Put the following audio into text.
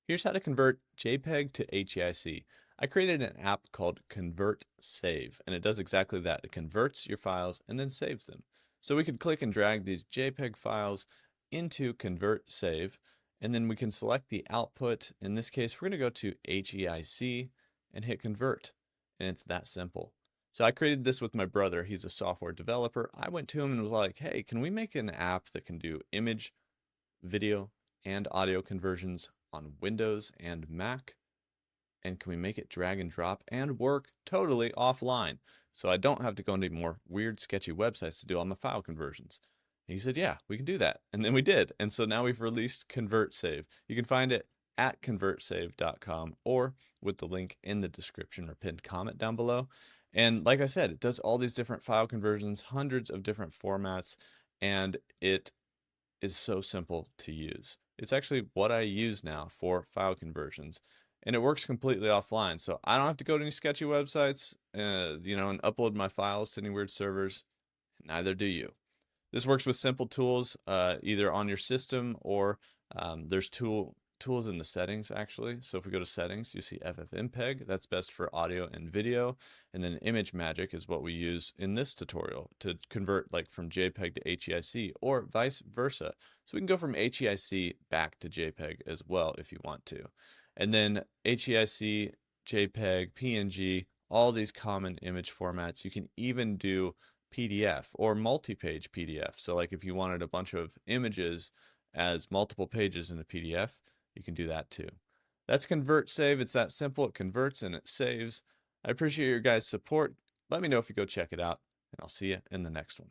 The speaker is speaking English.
Here's how to convert JPEG to HEIC. I created an app called ConvertSave, and it does exactly that. It converts your files and then saves them. So we could click and drag these JPEG files into ConvertSave, and then we can select the output. In this case, we're going to go to HEIC and hit convert, and it's that simple. So I created this with my brother. He's a software developer. I went to him and was like, hey, can we make an app that can do image, video, and audio conversions on Windows and Mac? And can we make it drag and drop and work totally offline? So I don't have to go into more weird, sketchy websites to do all my file conversions. And he said, yeah, we can do that. And then we did. And so now we've released ConvertSave. You can find it at convertsave.com or with the link in the description or pinned comment down below. And like I said, it does all these different file conversions, hundreds of different formats, and it is so simple to use. It's actually what I use now for file conversions, and it works completely offline. So I don't have to go to any sketchy websites, and upload my files to any weird servers. Neither do you. This works with simple tools, either on your system or there's tools in the settings actually. So if we go to settings, you see FFmpeg, that's best for audio and video. And then Image Magic is what we use in this tutorial to convert like from JPEG to HEIC or vice versa. So we can go from HEIC back to JPEG as well if you want to. And then HEIC, JPEG, PNG, all these common image formats. You can even do PDF or multi-page PDF. So like if you wanted a bunch of images as multiple pages in a PDF, you can do that too. That's ConvertSave. It's that simple. It converts and it saves. I appreciate your guys' support. Let me know if you go check it out, and I'll see you in the next one.